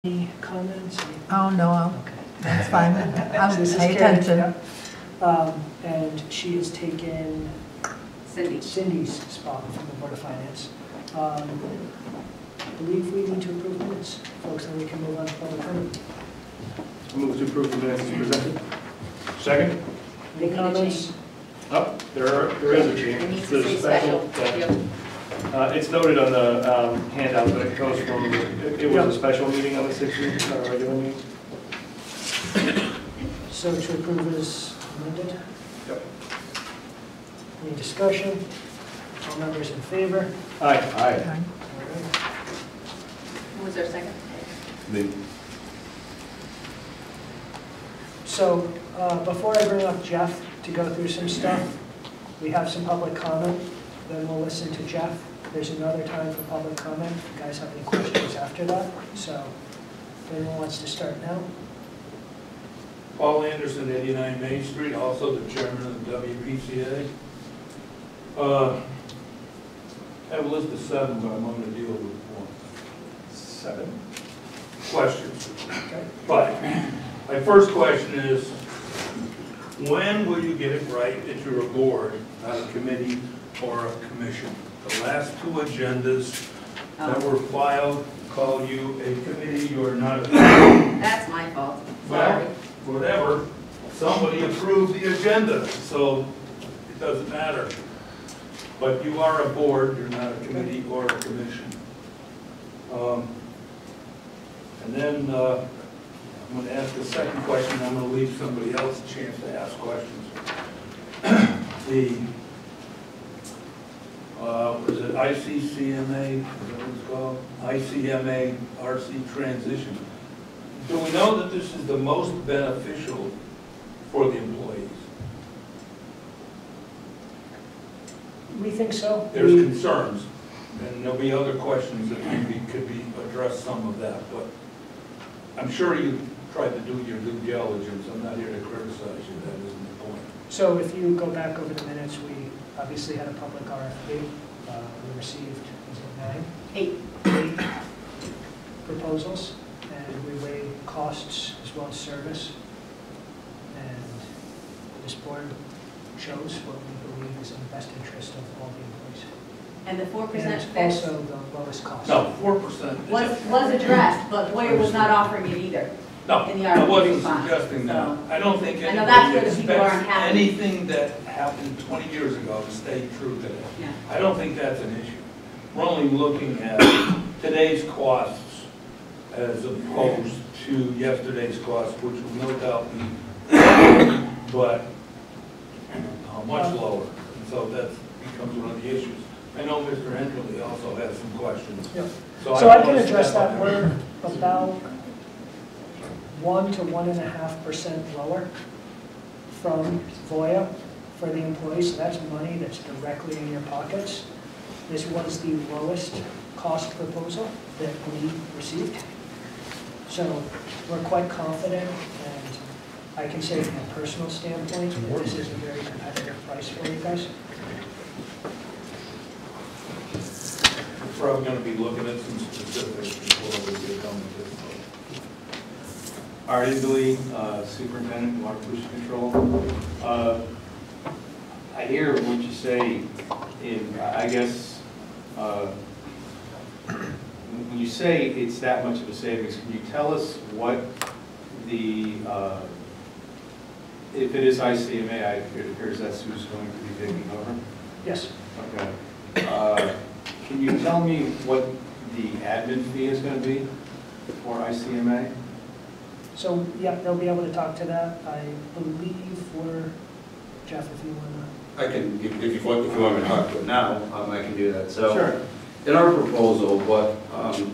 Any comments? Oh, no, Okay. that's fine. I'll This is pay Karen, attention. yeah. And she has taken Cindy. Cindy's spot from the Board of Finance. I believe we need to approve minutes, folks, and we can move on to public comment. Move to approve the minutes as presented. Second? Any comments? Oh, there is a change. It needs There's to a say special. yeah. Yep. It's noted on the handout, but it goes from, it was a special meeting on the 16th, not a regular meeting. So to approve is amended. Yep. Any discussion? All members in favor? Aye. Okay. All right. Who was our second? Me. So before I bring up Jeff to go through some stuff, we have some public comment, then we'll listen to Jeff. There's another time for public comment. If you guys have any questions after that. So if anyone wants to start now. Paul Anderson, 89 Main Street, also the chairman of the WPCA. I have a list of 7, but I'm going to deal with 7. questions. Okay. But my first question is, when will you get it right that you're a board, not a committee or a commission? The last 2 agendas that were filed call you a committee, you are not a committee. That's my fault. Well, Sorry. whatever, somebody approved the agenda, so it doesn't matter. But you are a board, you're not a committee or a commission. And then I'm going to ask the second question, I'm going to leave somebody else a chance to ask questions. What is it, ICCMA, is that what it's called? ICMA RC transition. Do we know that this is the most beneficial for the employees? We think so. There's concerns, and there'll be other questions that maybe could be addressed, some of that, but I'm sure you tried to do your due diligence. I'm not here to criticize you, that isn't the point. So if you go back over the minutes, we obviously had a public RFP. We received, was it 9? 8 proposals, and we weighed costs as well as service. And this board chose what we believe is in the best interest of all the employees. And the 4% And it's fix also the lowest cost. No, 4%. was addressed, but Boyer was not offering it either. No, in the I wasn't response, suggesting that. so- I don't think I know that's where anybody the people aren't expects happy. anything that happened 20 years ago to stay true today. Yeah. I don't think that's an issue. We're only looking at today's costs as opposed to yesterday's costs, which will no doubt be, but much lower. And so that becomes one of the issues. I know Mr. Enderle also has some questions. Yeah. So So I don't can wanna address step that. on We're about 1 to 1.5% lower from Voya for the employees. So that's money that's directly in your pockets. This was the lowest cost proposal that we received. So we're quite confident, and I can say from a personal standpoint that this is a very competitive price for you guys. We're probably going to be looking at some specifics before we get done with this. Art Indley, Superintendent, Water Pollution Control. I hear what you say I guess, when you say it's that much of a savings, can you tell us what the, if it is ICMA, it appears that's who's going to be taking over? Yes. Okay. Can you tell me what the admin fee is going to be for ICMA? So, yeah, they'll be able to talk to that. I believe we're, Jeff, if you want to. I can, if you want me to talk to it now, I can do that. So, Sure. in our proposal, what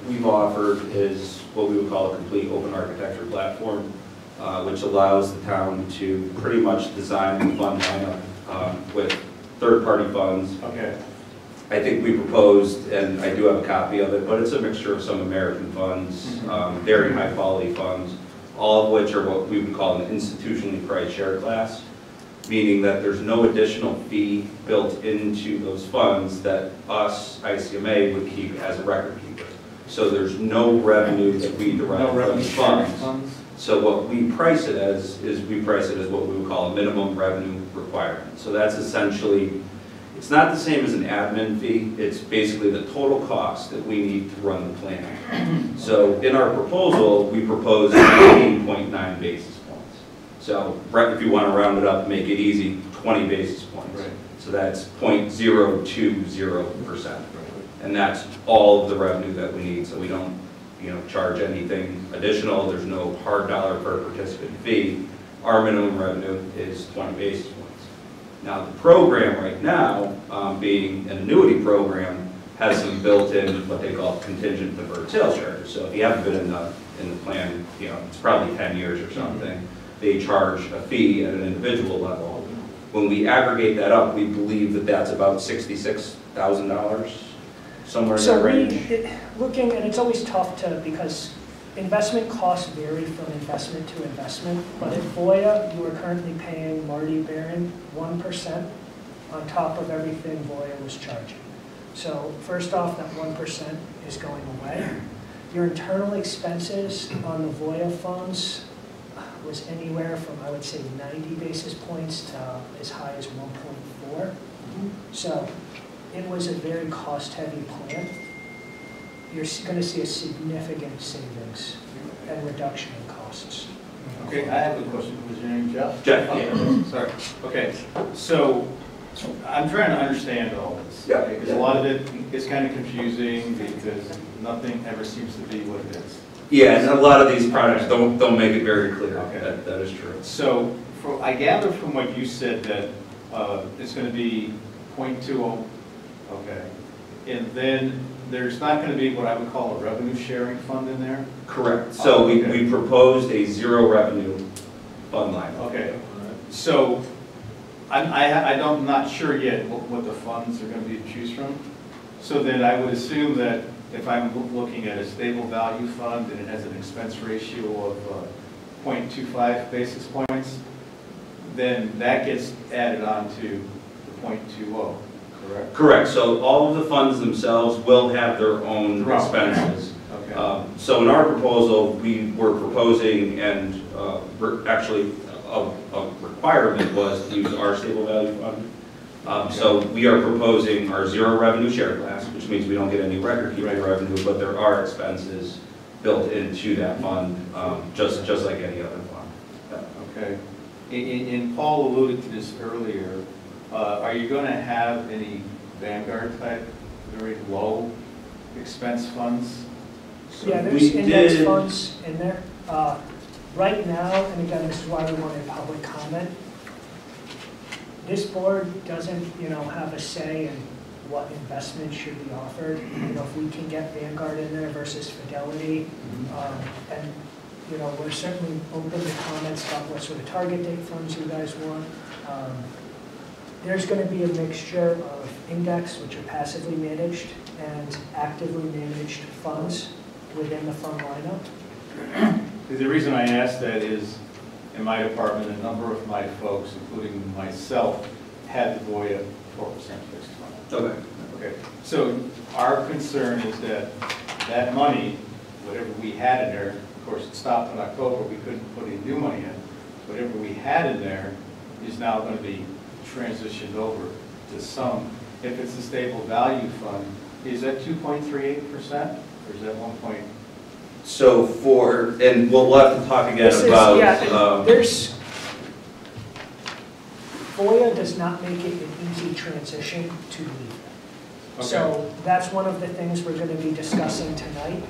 we've offered is what we would call a complete open architecture platform, which allows the town to pretty much design the fund lineup with third-party funds. Okay. I think we proposed, and I do have a copy of it, but it's a mixture of some American funds, very high-quality funds, all of which are what we would call an institutionally priced share class, meaning that there's no additional fee built into those funds that us, ICMA, would keep as a record keeper. So there's no revenue that we derive No from revenue the sharing funds. funds? So what we price it as is we price it as what we would call a minimum revenue requirement. So that's essentially, it's not the same as an admin fee, it's basically the total cost that we need to run the plan. So in our proposal, we propose 18.9 basis points. So if you want to round it up and make it easy, 20 basis points. Right. So that's 0.020%. And that's all of the revenue that we need, so we don't, charge anything additional. There's no hard dollar per participant fee. Our minimum revenue is 20 basis points. Now, the program right now, being an annuity program, has some built-in, what they call contingent deferred sales charges. So if you haven't been in the plan, it's probably 10 years or something, they charge a fee at an individual level. When we aggregate that up, we believe that that's about $66,000, somewhere in So that range. looking, and it's always tough because investment costs vary from investment to investment, but at Voya, you are currently paying Marty Barron 1% on top of everything Voya was charging. So first off, that 1% is going away. Your internal expenses on the Voya funds was anywhere from, I would say, 90 basis points to as high as 1.4. So it was a very cost-heavy plan. You're going to see a significant savings and reduction in costs. Okay, I have a question. Was your name Jeff? Jeff, Oh, yeah. sorry. Okay, so I'm trying to understand all this. Yeah. Because a lot of it is kind of confusing because nothing ever seems to be what it is. Yeah, and a lot of these products don't make it very clear. Okay. That is true. So I gather from what you said that it's going to be 0.20, okay. And then there's not going to be what I would call a revenue sharing fund in there? Correct. So Okay. we proposed a zero revenue fund line. Okay, so I'm not sure yet what the funds are going to be to choose from. So then I would assume that if I'm looking at a stable value fund and it has an expense ratio of 0.25 basis points, then that gets added on to the 0.20, correct? Correct. So all of the funds themselves will have their own Right. expenses. Okay. So in our proposal, we were proposing, and actually a requirement was to use our stable value fund. So we are proposing our zero revenue share class, which means we don't get any record-keeping revenue, but there are expenses built into that fund, just like any other fund. Okay. And Paul alluded to this earlier. Are you going to have any Vanguard type, very low expense funds? So Yeah, there's we index did- funds in there. Right now, and again, this is why we wanted public comment, this board doesn't, have a say in what investments should be offered. If we can get Vanguard in there versus Fidelity, and, we're certainly open to comments about what sort of target date funds you guys want. There's going to be a mixture of index, which are passively managed, and actively managed funds within the fund lineup. The reason I ask that is, in my department, a number of my folks, including myself, had the Voya 4% fixed fund. Okay. Okay, so our concern is that that money, whatever we had in there, of course, it stopped in October, we couldn't put any new money in. Whatever we had in there is now going to be transitioned over to some. If it's a stable value fund, is that 2.38%, or is that 1 So and we'll have to talk again This is, about. Voya does not make it an easy transition to leave. Okay. So that's one of the things we're going to be discussing tonight,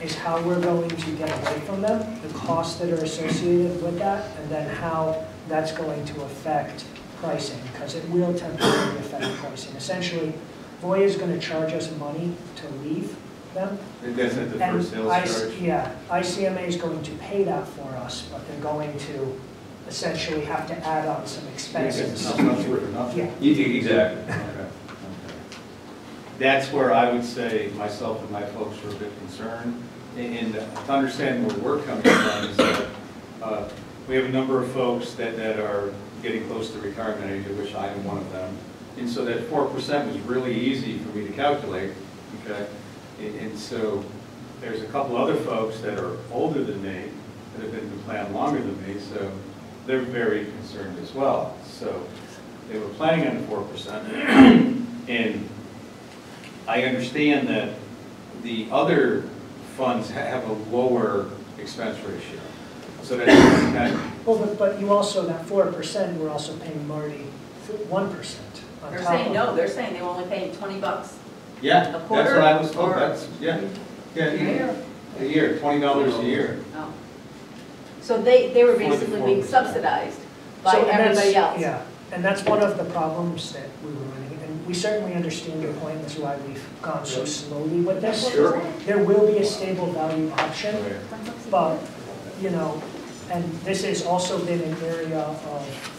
is how we're going to get away from them, the costs that are associated with that, and then how that's going to affect pricing, because it will temporarily affect pricing. Essentially, Voya is going to charge us money to leave them. That's at the And first sales charge? Yeah, ICMA is going to pay that for us, but they're going to essentially have to add on some expenses. Nothing for nothing. Yeah. Exactly. Okay. That's where I would say myself and my folks were a bit concerned. And to understand where we're coming from is that we have a number of folks that are getting close to retirement age, of which I am one of them. And so that 4% was really easy for me to calculate, okay? And so there's a couple other folks that are older than me, that have been in the plan longer than me, so they're very concerned as well. So they were planning on the 4%. And I understand that the other funds have a lower expense ratio. So that's kind of, Well, but you also, that 4%, we're also paying Marty 1% on top They're of saying, no, it. they're saying they were only paying $20. yeah, A that's quarter what I was told, or- that's, yeah. Yeah, a year, $20 a year. Oh. So they were For the basically being 4%. subsidized by So, and that's- everybody else. Yeah, and that's one of the problems that we were running, and we certainly understand your point, that's why we've gone so slowly with this. Sure. There will be a stable value option, but, you know, and this has also been an area of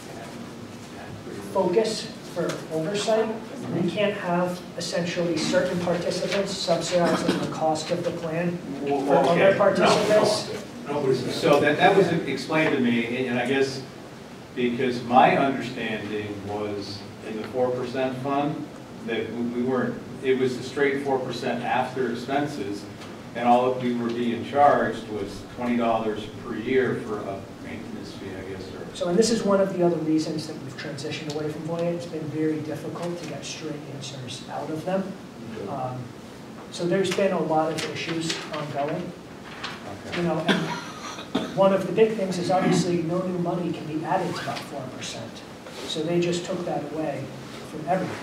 focus for oversight. We can't have essentially certain participants subsidizing the cost of the plan for Okay. other participants. Nobody's. So that was explained to me, and I guess because my understanding was in the 4% fund, that we weren't, it was a straight 4% after expenses, and all that we were being charged was $20 per year for a maintenance fee, I guess, or. So, and this is one of the other reasons that we've transitioned away from Voya. It's been very difficult to get straight answers out of them. So there's been a lot of issues ongoing, you know, and one of the big things is obviously no new money can be added to that 4%. So they just took that away from everyone.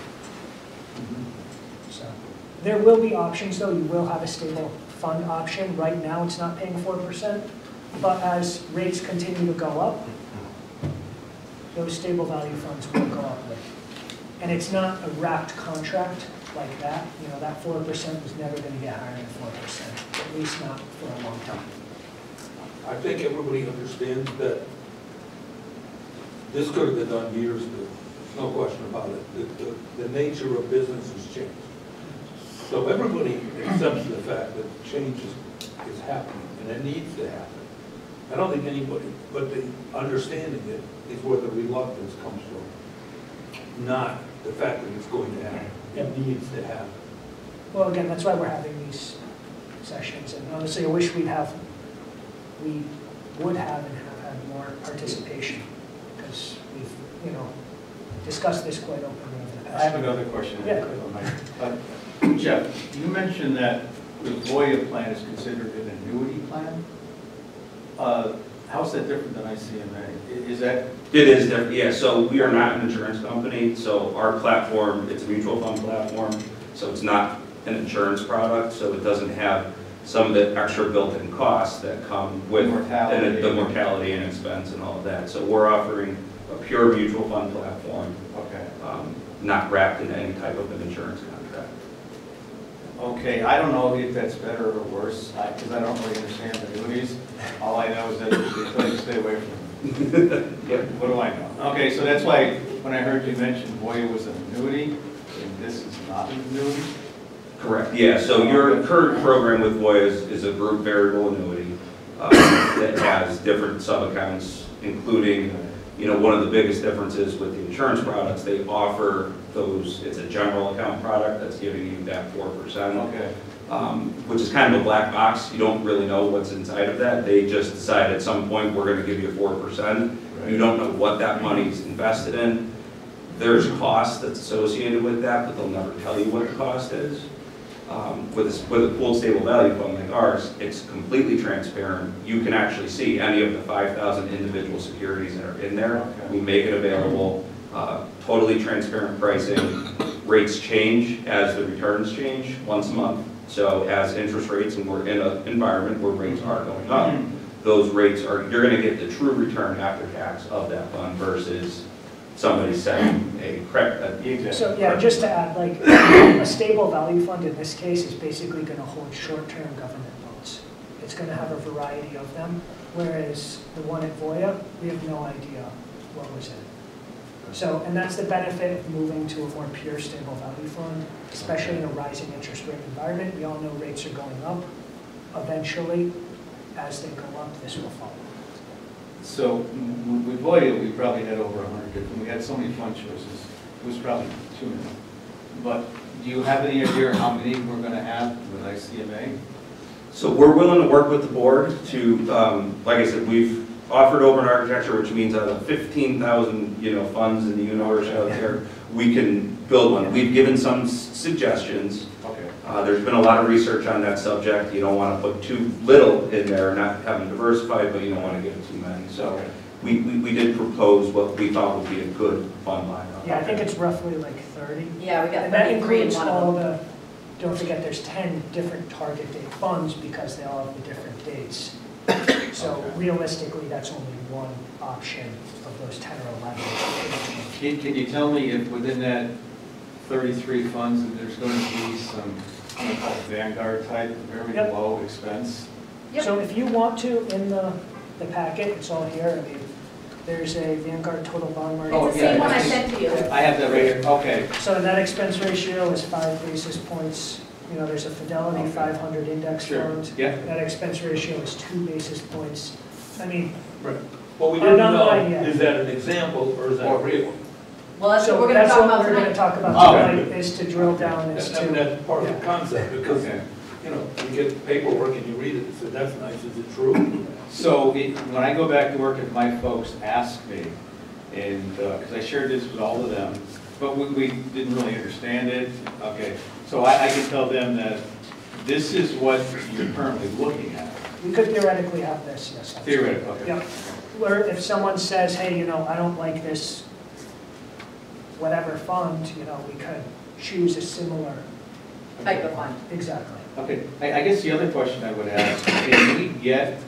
So there will be options, though. You will have a stable fund option. Right now, it's not paying 4%, but as rates continue to go up, those stable value funds will go up with. And it's not a wrapped contract like that. You know, that 4% was never going to get higher than 4%, at least not for a long time. I think everybody understands that this could have been done years ago, no question about it. The nature of business has changed. So everybody accepts the fact that change is happening, and it needs to happen. I don't think anybody, but the understanding it is where the reluctance comes from, not the fact that it's going to happen. It needs to happen. Well, again, that's why we're having these sessions, and honestly, I wish we would have and have had more participation, because we've, you know, discussed this quite openly in the past. I have another question. Yeah. Jeff, you mentioned that the Voya plan is considered an annuity plan. How's that different than ICMA? Is that? It is different, yeah, so we are not an insurance company, so our platform, it's a mutual fund platform, so it's not an insurance product, so it doesn't have some of the extra built-in costs that come with Mortality. the mortality and expense and all of that. So we're offering a pure mutual fund platform, Okay. not wrapped in any type of an insurance contract. Okay, I don't know if that's better or worse, because I don't really understand annuities. All I know is that they tell you to stay away from them. Yep. What do I know? Okay, so that's why when I heard you mention Voya was an annuity, and this is not an annuity? Correct, yeah, so your current program with Voya is a group variable annuity that has different sub-accounts, including, you know, one of the biggest differences with the insurance products, they offer those, it's a general account product that's giving you that 4%. Okay. Which is kind of a black box. You don't really know what's inside of that. They just decide at some point, we're gonna give you 4%. You don't know what that money's invested in. There's cost that's associated with that, but they'll never tell you what the cost is. With a pooled stable value fund like ours, it's completely transparent. You can actually see any of the 5,000 individual securities that are in there. Okay. We make it available, totally transparent pricing. Rates change as the returns change once a month. So as interest rates, and we're in an environment where rates are going up, those rates are, you're gonna get the true return after tax of that fund versus somebody setting a credit. So, yeah, just to add, like, a stable value fund in this case is basically gonna hold short-term government bonds. It's gonna have a variety of them, whereas the one at Voya, we have no idea what was in it. So, and that's the benefit of moving to a more pure stable value fund, especially in a rising interest rate environment. We all know rates are going up. Eventually, as they go up, this will fall. So with Voya, we probably had over 100 different, we had so many fund choices, it was probably too many. But do you have any idea how many we're going to have with ICMA? So we're willing to work with the board to, like I said, we've offered Open Architecture, which means out of 15,000, funds in the universe out there, we can build one. We've given some suggestions. Okay. There's been a lot of research on that subject. You don't want to put too little in there, not having diversified, but you don't want to give too many. So we did propose what we thought would be a good fund lineup. Yeah, I think it's roughly like 30. Yeah, we got And that 33 in includes one all of them. don't forget, there's 10 different target date funds because they all have the different dates. So Okay. realistically, that's only one option of those 10 or 11. Can you tell me if within that 33 funds, that there's going to be some Vanguard type, very Yep. low expense? Yep. So if you want to, in the packet, it's all here. I mean, there's a Vanguard total bond market. Oh, It's the same yeah, one I it's- sent to you. I have that right here, okay. So the net expense ratio is 5 basis points. There's a Fidelity Okay. 500 index Sure. fund. Yeah. Net expense ratio is 2 basis points. I mean, What we I'm didn't not know, lying yet. is that an example or is that real? Well, that's what so we're gonna that's talk what about we're going to tonight. talk about Oh. tonight, is to drill down as I mean, to. that's part of the Yeah. concept, because, Okay. you get the paperwork and you read it, and say, that's nice, is it true? So when I go back to work, if my folks ask me, and, because I shared this with all of them, but we didn't really understand it, okay, so I can tell them that this is what you're currently looking at, We could theoretically have this, yes. theoretically, okay. Yeah. Where if someone says, hey, I don't like this whatever fund, we could choose a similar. Type of fund. Exactly. Okay, I guess the other question I would ask, can we get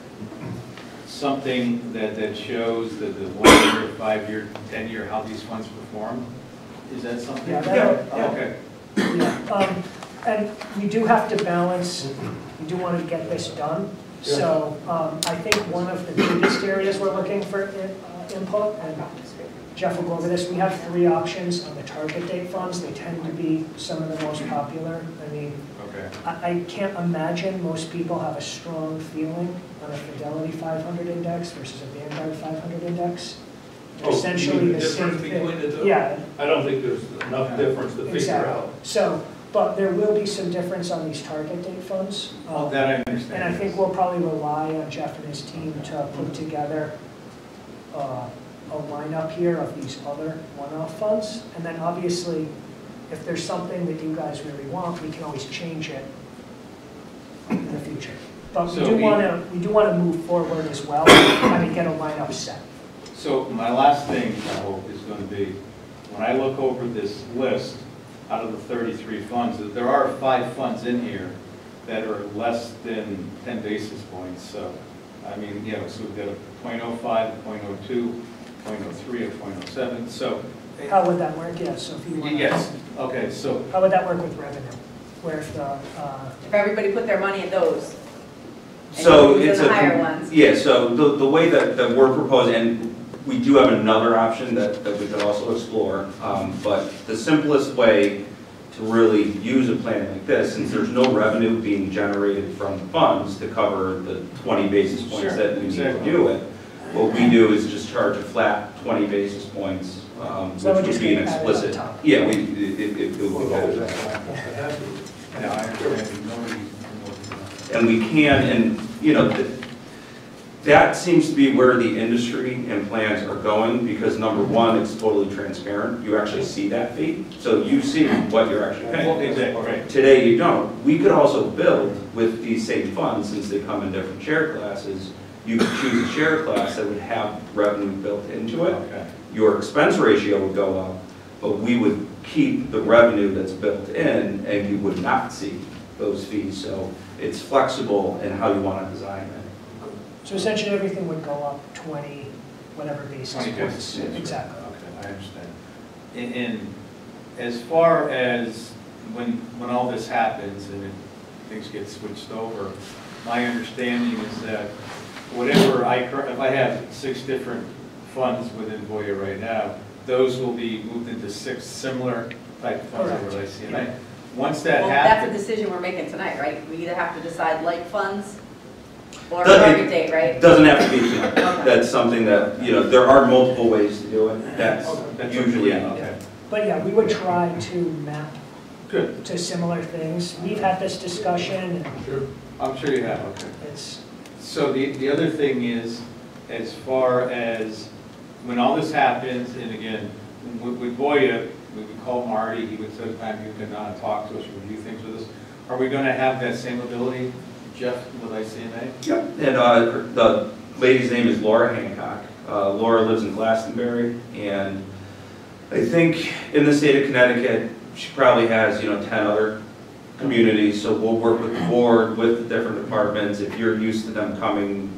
something that shows that the 1 year, 5 year, 10 year, how these funds perform? Is that something? Yeah, that- Oh, okay. Yeah. And we do have to balance, we do want to get this done. So I think one of the biggest areas we're looking for input, and Jeff will go over this, we have 3 options on the target date funds. They tend to be some of the most popular. I mean, Okay. I can't imagine most people have a strong feeling on a Fidelity 500 index versus a Vanguard 500 index. They're Oh, you essentially mean the the same difference between the thing. two? Yeah, I don't think there's enough difference to figure exactly. out. So, but there will be some difference on these target date funds. Oh, that I understand. And I think we'll probably rely on Jeff and his team to put together a lineup here of these other one-off funds. And then obviously, if there's something that you guys really want, we can always change it in the future. But we So do we- want to move forward as well, kind of get a lineup set. So my last thing, I hope, is going to be, when I look over this list, out of the 33 funds, that there are 5 funds in here that are less than 10 basis points. So, I mean, so we've got a .05, a .02, .03, a .07. So, How would that work? Yeah, so if you want. yes, okay, so, How would that work with revenue? Where if the, If everybody put their money in those. And So use it's the higher ones. Yeah, so the way that we're proposing, and we do have another option that we could also explore, but the simplest way to really use a plan like this, since there's no revenue being generated from funds to cover the 20 basis points Sure, that we need to exactly. do it, what we do is just charge a flat 20 basis points, So that would which just would be get an added on explicit. top. Yeah, it would go over that. yeah, I understand. Nobody- And we can, and, that seems to be where the industry and plans are going, because number one, it's totally transparent. You actually see that fee, so you see what you're actually paying. Exactly, right. Today, you don't. We could also build with these same funds, since they come in different share classes. You could choose a share class that would have revenue built into it. Okay. Your expense ratio would go up, but we would keep the revenue that's built in, and you would not see those fees. So it's flexible in how you want to design it. so essentially everything would go up 20, whatever basis 20 points. basis points. Exactly. Okay, I understand. And as far as when all this happens and things get switched over, my understanding is that whatever if I have 6 different funds within Voya right now, those will be moved into 6 similar type of funds Correct. over ICMA. Once that Well, that's the happens, decision we're making tonight, right? We either have to decide like funds or Does it- target date, right? Doesn't have to be tonight. That's something that, there are multiple ways to do it. That's that's usually, okay. But yeah, we would try to map Good. to similar things. We've had this discussion, and Sure. I'm sure you have, okay. It's, So the other thing is, as far as when all this happens, and again, with Voya, we would call Marty, he would sometimes you can talk to us, review things with us. Are we going to have that same ability, Jeff, with ICMA? Yep. And the lady's name is Laura Hancock. Laura lives in Glastonbury, and I think in the state of Connecticut, she probably has, 10 other communities, so we'll work with the board, with the different departments. If you're used to them coming,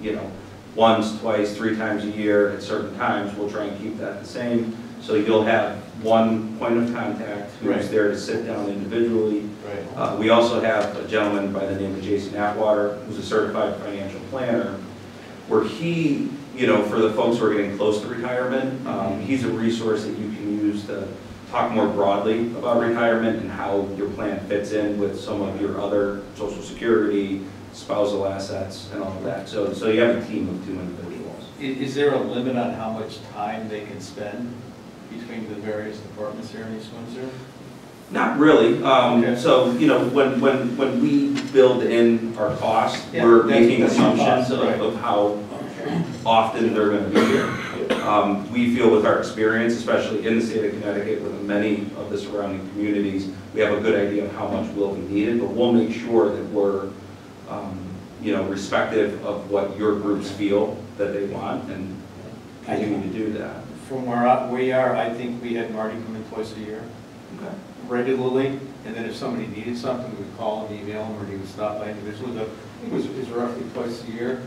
once, twice, 3 times a year at certain times, we'll try and keep that the same. So you'll have one point of contact who's Right. there to sit down individually. Right. We also have a gentleman by the name of Jason Atwater, who's a certified financial planner, where he, for the folks who are getting close to retirement, he's a resource that you can use to talk more broadly about retirement and how your plan fits in with some of your other Social Security, spousal assets, and all of that. So you have a team of 2 individuals. Is there a limit on how much time they can spend between the various departments here in East Windsor? Not really. Okay. So, when we build in our cost, Yeah, we're that's- making that's your assumptions cost, right. of how often they're going to be here. We feel with our experience, especially in the state of Connecticut with many of the surrounding communities, we have a good idea of how much will be needed, but we'll make sure that we're, respective of what your groups feel that they want and continue to do that. From where we are, I think we had Marty come in twice a year. Okay. Regularly, and then if somebody needed something, we would call him, email him, or he would stop by individually, but it was roughly twice a year.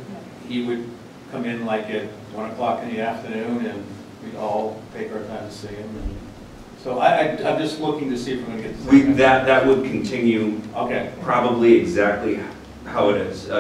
He would come in like at 1 o'clock in the afternoon, and we'd all take our time to see him. And so I'm just looking to see if we're gonna get this. That would continue Okay. probably exactly how it is.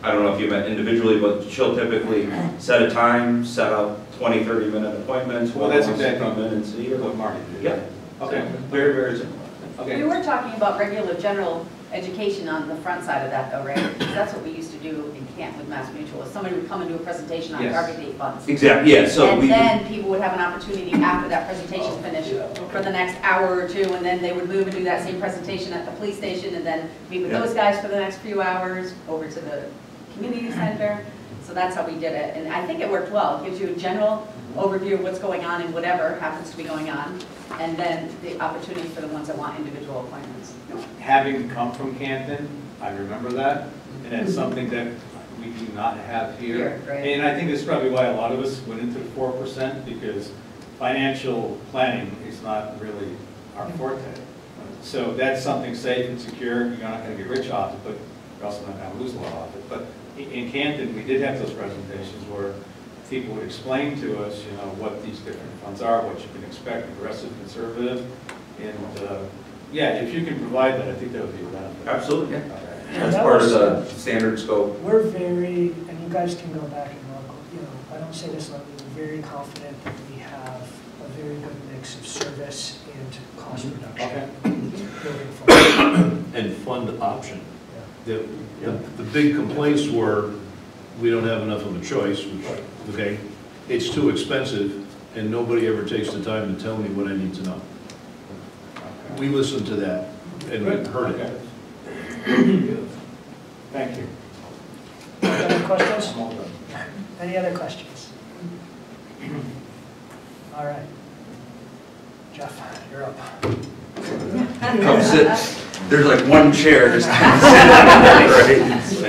I don't know if you met individually, but she'll typically set a time, set out 20, 30-minute appointments. Well, that's whoever wants to exactly come in and see her. what Marty did. Yeah. Okay. Very, very similar. We Okay. were talking about regular general education on the front side of that though, right? Because that's what we used to do in camp with Mass Mutual. Somebody would come and do a presentation on Yes. target date funds. Exactly, yeah, so And we, then people would have an opportunity after that presentation finished for the next hour or 2, and then they would move and do that same presentation at the police station, and then meet with Yeah. those guys for the next few hours, over to the community center. So that's how we did it, and I think it worked well. It gives you a general overview of what's going on and whatever happens to be going on, and then the opportunity for the ones that want individual appointments. Having come from Canton, I remember that, and that's something that we do not have here. Here, right. And I think that's probably why a lot of us went into the 4%, because financial planning is not really our forte. So that's something safe and secure. You're not going to get rich off it, but you're also not going to lose a lot off it. But in Canton, we did have those presentations where people would explain to us, what these different funds are, what you can expect, aggressive, conservative. And, yeah, if you can provide that, I think that would be a benefit. absolutely, yeah. Yeah, That's that part of was, the standard scope. we're very, and you guys can go back and look, I don't say this lightly, we're very confident that we have a very good mix of service and cost reduction moving forward. And fund option. Yeah. The big complaints were, we don't have enough of a choice, which, okay, it's too expensive, and nobody ever takes the time to tell me what I need to know. We listened to that, and we heard it. Thank you. Any other questions? I'm all done. Any other questions? All right. Jeff, you're up. Come sit, there's like one chair, just right?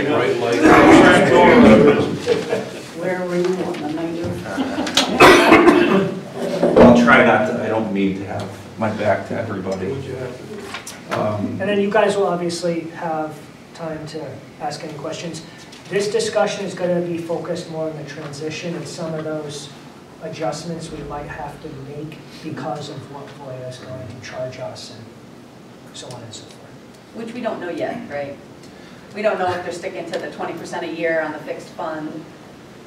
Right, like, Where were you on the 90? I'll try not to, I don't mean to have my back to everybody. And then you guys will obviously have time to ask any questions. This discussion is going to be focused more on the transition and some of those adjustments we might have to make because of what Voya is going to charge us and so on and so forth. Which we don't know yet, right? We don't know if they're sticking to the 20% a year on the fixed fund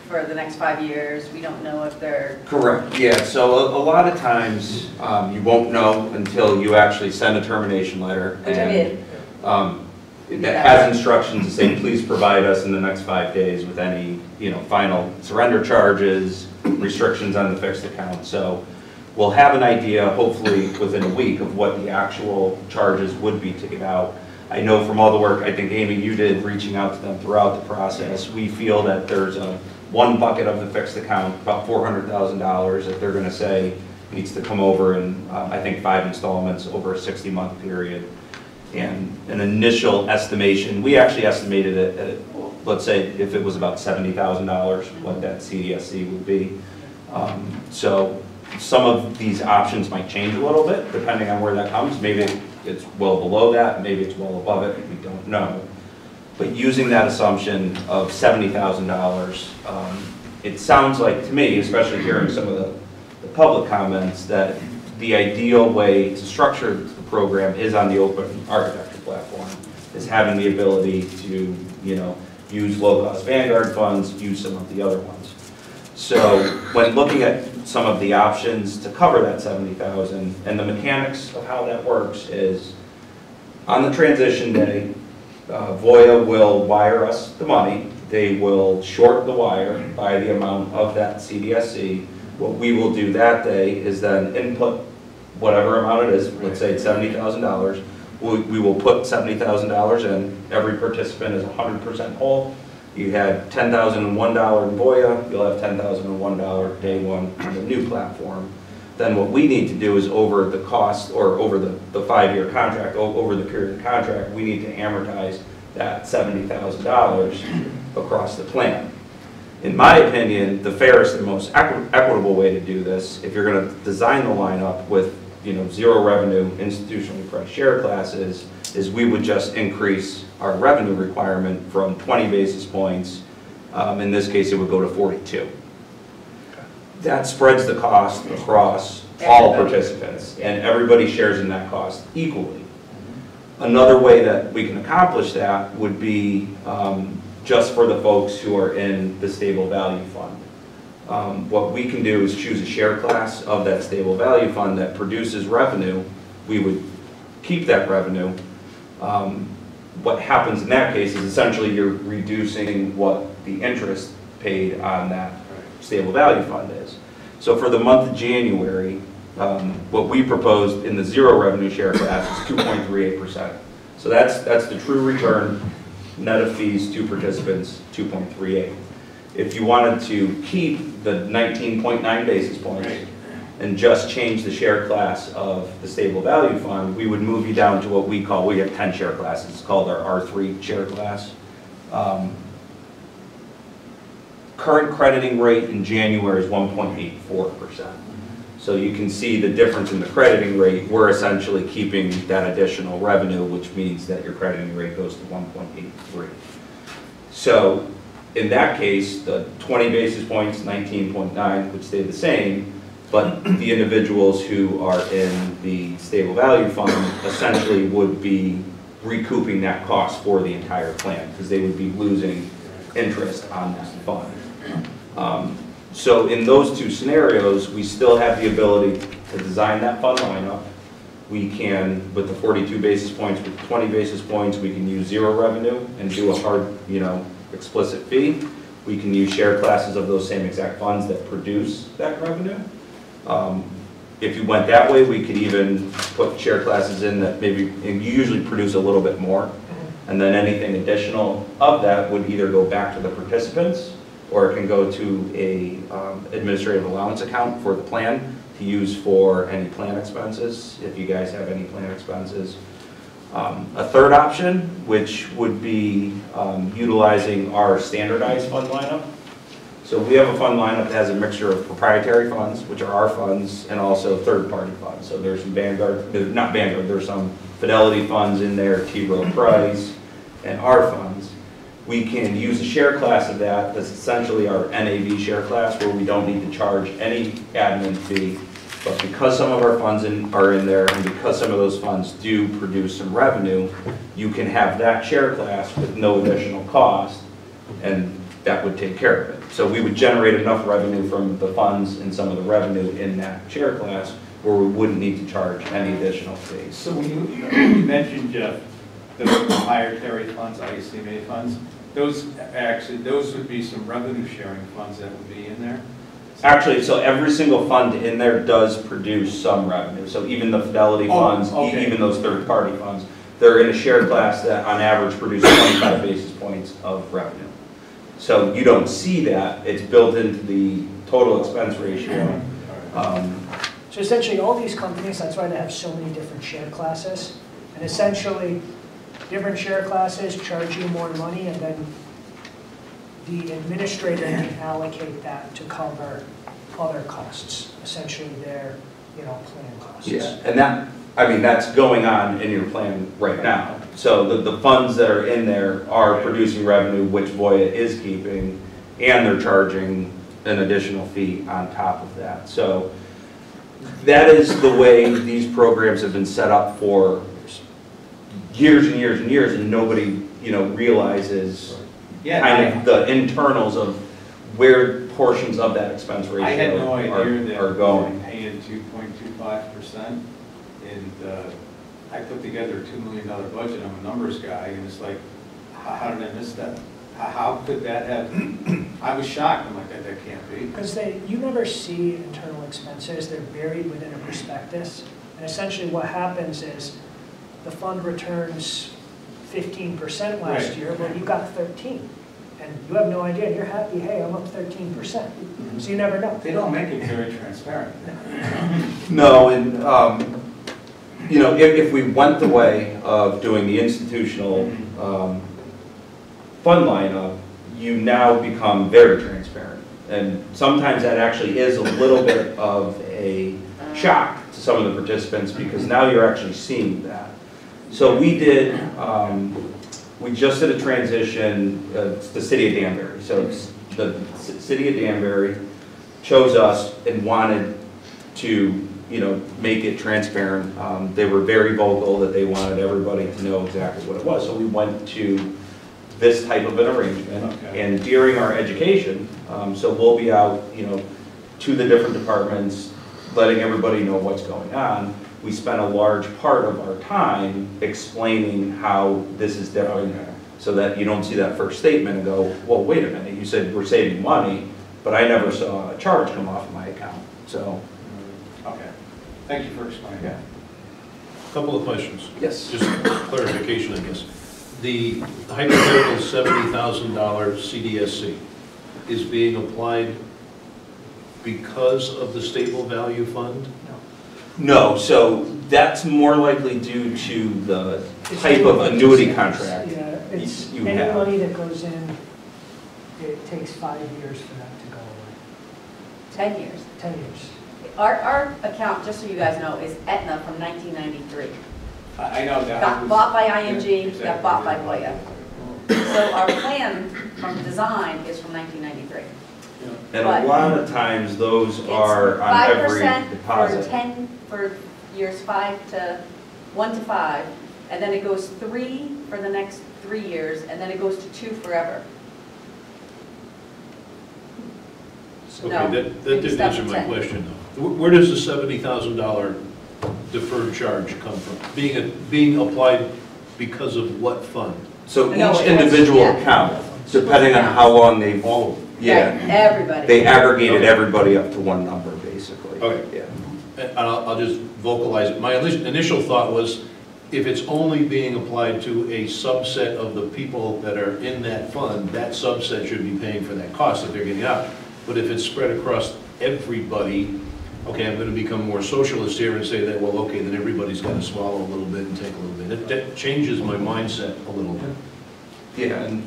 for the next 5 years. We don't know if they're, Correct, yeah, so a lot of times, you won't know until you actually send a termination letter. which I and, did. That has instructions to say, please provide us in the next 5 days with any, final surrender charges, restrictions on the fixed account. So we'll have an idea, hopefully within a week, of what the actual charges would be to get out. I know from all the work, I think Amy, you did, reaching out to them throughout the process, we feel that there's one bucket of the fixed account, about $400,000, that they're gonna say needs to come over in, I think, 5 installments over a 60-month period. And an initial estimation, we actually estimated it at, let's say, if it was about $70,000, what that CDSC would be. So some of these options might change a little bit, depending on where that comes. Maybe it's well below that, maybe it's well above it, we don't know. But using that assumption of $70,000, it sounds like to me, especially hearing some of the public comments, that the ideal way to structure the program is on the open architecture platform, is having the ability to, you know, use low-cost Vanguard funds, use some of the other ones. So when looking at some of the options to cover that $70,000, and the mechanics of how that works is, on the transition day, Voya will wire us the money. They will short the wire by the amount of that CDSC. What we will do that day is then input whatever amount it is, let's say it's $70,000. We will put $70,000 in. Every participant is 100% whole. You had $10,001 in Voya, you'll have $10,001 day one on the new platform. Then what we need to do is over the cost, or over the 5-year contract, over the period of the contract, we need to amortize that $70,000 across the plan. In my opinion, the fairest and most equitable way to do this, if you're going to design the lineup with, you know, zero revenue, institutionally priced share classes, is we would just increase our revenue requirement from 20 basis points. In this case, it would go to 42. That spreads the cost across all participants, and everybody shares in that cost equally. Another way that we can accomplish that would be just for the folks who are in the stable value fund. What we can do is choose a share class of that stable value fund that produces revenue. We would keep that revenue. What happens in that case is essentially you're reducing what the interest paid on that stable value fund is. So for the month of January, what we proposed in the zero revenue share class is 2.38%. So that's the true return, net of fees to participants, 2.38. If you wanted to keep the 19.9 basis points and just change the share class of the stable value fund, we would move you down to what we call, we have 10 share classes, it's called our R3 share class. Current crediting rate in January is 1.84%. So you can see the difference in the crediting rate. We're essentially keeping that additional revenue, which means that your crediting rate goes to 1.83. So in that case, the 20 basis points, 19.9 would stay the same, but the individuals who are in the stable value fund essentially would be recouping that cost for the entire plan, because they would be losing interest on that fund. So in those two scenarios, we still have the ability to design that fund lineup. We can, with the 42 basis points, with 20 basis points, we can use zero revenue and do a hard, you know, explicit fee. We can use share classes of those same exact funds that produce that revenue. If you went that way, we could even put share classes in that maybe, and you usually produce a little bit more, and then anything additional of that would either go back to the participants, or it can go to a administrative allowance account for the plan to use for any plan expenses, if you guys have any plan expenses. A third option, which would be utilizing our standardized fund lineup. So we have a fund lineup that has a mixture of proprietary funds, which are our funds, and also third-party funds. So there's some Vanguard, not Vanguard, there's some Fidelity funds in there, T. Rowe Price, and our funds. We can use a share class of that. That's essentially our NAV share class, where we don't need to charge any admin fee. But because some of our funds are in there, and because some of those funds do produce some revenue, you can have that share class with no additional cost, and that would take care of it. So we would generate enough revenue from the funds and some of the revenue in that share class where we wouldn't need to charge any additional fees. So when you mentioned, Jeff, the proprietary funds, ICMA funds, those would be some revenue sharing funds that would be in there? Actually, so every single fund in there does produce some revenue. So even the Fidelity funds, okay. even those third-party funds, they're in a shared class that on average produce 25 basis points of revenue. So you don't see that, it's built into the total expense ratio. So essentially, all these companies, that's why they have so many different share classes. And essentially, different share classes charge you more money, and then the administrator can allocate that to cover other costs, essentially their, plan costs. Yeah, and that, I mean, that's going on in your plan right now. So the funds that are in there are producing revenue, which Voya is keeping, and they're charging an additional fee on top of that. So that is the way these programs have been set up for years and years and years, and nobody, realizes kind of the internals of where portions of that expense ratio I had no idea that are we were going. paying 2.25%, and I put together a $2 million budget. I'm a numbers guy, and it's like, how did I miss that? How could that have, I was shocked, I'm like, that can't be. Because you never see internal expenses, they're buried within a prospectus. And essentially what happens is the fund returns 15% last Right. year, but you got 13. And you have no idea, and you're happy, hey, I'm up 13%. So you never know. They don't make it very transparent. No, and, if we went the way of doing the institutional fund lineup, you now become very transparent. And sometimes that actually is a little bit of a shock to some of the participants, because now you're actually seeing that. So we just did a transition, it's the city of Danbury. So it's the city of Danbury chose us and wanted to, make it transparent. They were very vocal that they wanted everybody to know exactly what it was. So we went to this type of an arrangement. Okay. And during our education, so we'll be out, to the different departments, letting everybody know what's going on. We spent a large part of our time explaining how this is different, so that you don't see that first statement and go, well, wait a minute, you said we're saving money, but I never saw a charge come off of my account. So, Okay, thank you for explaining that. Couple of questions. yes. Just clarification, I guess. The hypothetical $70,000 CDSC is being applied because of the stable value fund? No, so that's more likely due to the type of annuity contract. Yeah, it's you any have. money that goes in, it takes 5 years for that to go away. 10 years. 10 years. Our account, just so you guys know, is Aetna from 1993. I know that. Got bought by ING, Yeah, got bought by Voya. So our plan from design is from 1993. And a lot of times, those are on every deposit. 5% for years 1 to 5, and then it goes 3 for the next 3 years, and then it goes to 2 forever. Okay, No, that it didn't stopped answer at my 10. question, though. Where does the $70,000 deferred charge come from? Being applied because of what fund? So No, each it has- individual yeah. account, depending on how long they've, All of them? yeah, Right, everybody. they aggregated Okay. everybody up to one number, basically. Okay. Yeah. And I'll just vocalize it. My initial thought was, if it's only being applied to a subset of the people that are in that fund, that subset should be paying for that cost that they're getting out. But if it's spread across everybody, okay, I'm going to become more socialist here and say that, well, okay, then everybody's got to swallow a little bit and take a little bit. That changes my mindset a little bit. Yeah, and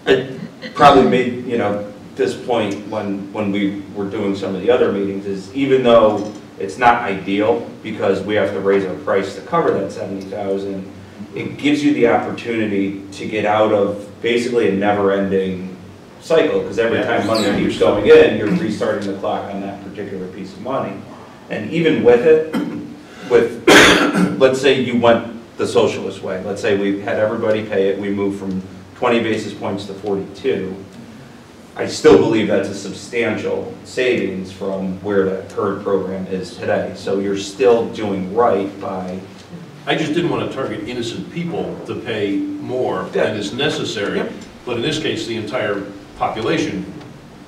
I probably made, this point when we were doing some of the other meetings, is even though it's not ideal because we have to raise our price to cover that 70,000, it gives you the opportunity to get out of basically a never-ending cycle, because every time money keeps going in, you're restarting the clock on that particular piece of money. And even with it, let's say you went the socialist way, let's say we had everybody pay it, we moved from 20 basis points to 42, I still believe that's a substantial savings from where the current program is today. So you're still doing right by... I just didn't want to target innocent people to pay more than is necessary, but in this case, the entire population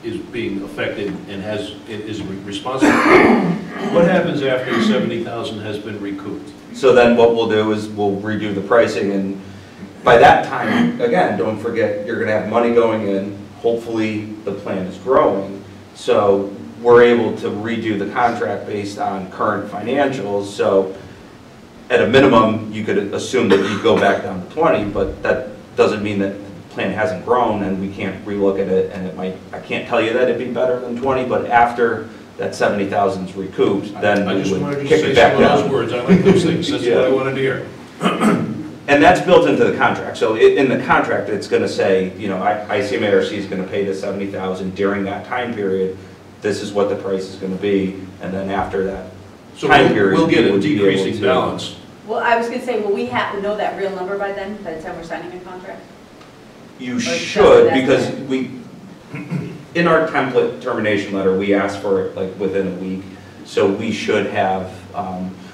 is being affected and is responsible. What happens after the 70,000 has been recouped? So then what we'll do is we'll redo the pricing, and by that time, again, don't forget, you're gonna have money going in, hopefully the plan is growing, so we're able to redo the contract based on current financials, so at a minimum, you could assume that you'd go back down to 20, but that doesn't mean that the plan hasn't grown and we can't relook at it, and it might, I can't tell you that it'd be better than 20, but after that 70,000 is recouped, then I we just would wanted you to kick say it back some of those down. words, I like those things, that's Yeah. what I wanted to hear. And that's built into the contract, so in the contract, it's gonna say, you know, ICMARC is gonna pay the 70,000 during that time period, this is what the price is gonna be, and then after that So time period. we'll get we a would be able decreasing to- balance. Well, I was gonna say, will we know that real number by then, by the time we're signing a contract? You just should, an because estimate? we, in our template termination letter, we asked for it like within a week, so we should have,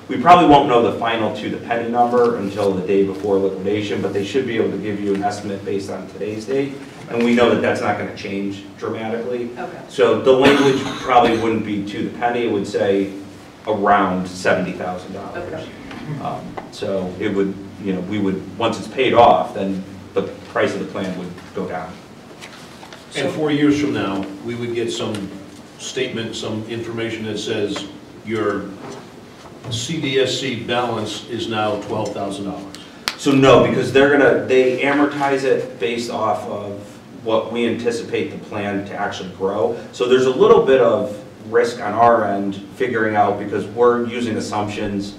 we probably won't know the final to the penny number until the day before liquidation, but they should be able to give you an estimate based on today's date, and we know that that's not gonna change dramatically. Okay. So the language probably wouldn't be to the penny, it would say around $70,000. Okay. So it would, you know, we would, once it's paid off, then the price of the plan would go down. And 4 years from now, we would get some statement, some information that says your CDSC balance is now $12,000. So no, because they amortize it based off of what we anticipate the plan to actually grow. So there's a little bit of risk on our end figuring out, because we're using assumptions,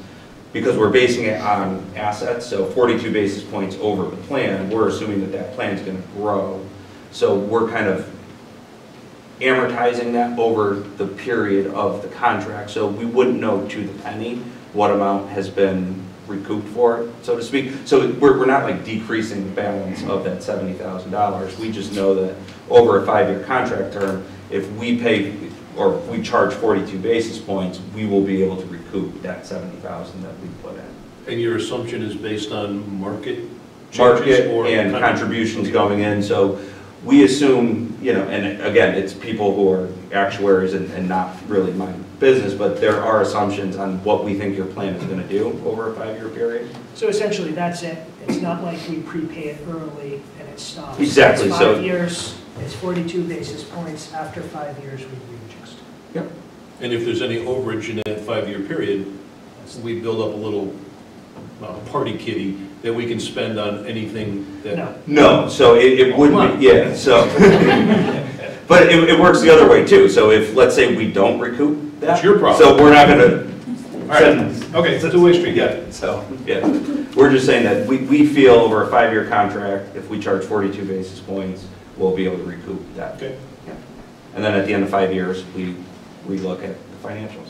because we're basing it on assets, so 42 basis points over the plan, we're assuming that that plan's gonna grow. So we're kind of amortizing that over the period of the contract, so we wouldn't know to the penny what amount has been recouped for it, so to speak. So we're not like decreasing the balance of that $70,000, we just know that over a 5-year contract term, if we pay, or if we charge 42 basis points, we will be able to recoup that 70,000 that we put in. And your assumption is based on market changes Market or and contributions going in, so we assume, you know, and again, it's people who are actuaries and not really my business, but there are assumptions on what we think your plan is gonna do over a 5-year period. So essentially, that's it. It's not like we prepay it early and it stops. Exactly, It's so- 5 years, it's 42 basis points. After 5 years, we readjust. And if there's any overage in that 5-year period, we build up a little party kitty that we can spend on anything that. No. No, so it wouldn't be, yeah, so. But it works the other way too, so if, let's say we don't recoup that. That's your problem. So we're not gonna All right, okay, it's a two-way street. Yeah, so, yeah, we're just saying that we feel over a 5-year contract, if we charge 42 basis points, we'll be able to recoup that. Okay. Yeah. And then at the end of 5 years, we look at the financials.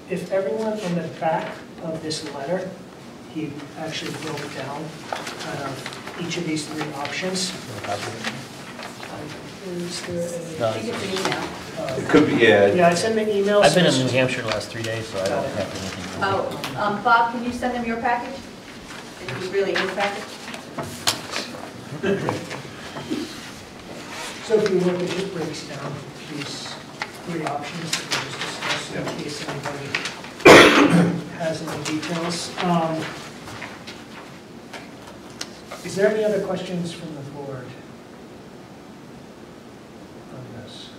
If everyone on the back of this letter, he actually broke down kind of each of these 3 options. Is there I think it's an email. It could be, yeah. Yeah, I sent an email. I've been in New Hampshire the last 3 days, so I don't have anything. Oh, Bob, can you send them your package? Is it really his package? So if you look, it just breaks down these 3 options that we just discussed in case anybody has any details. Is there any other questions from the board on this?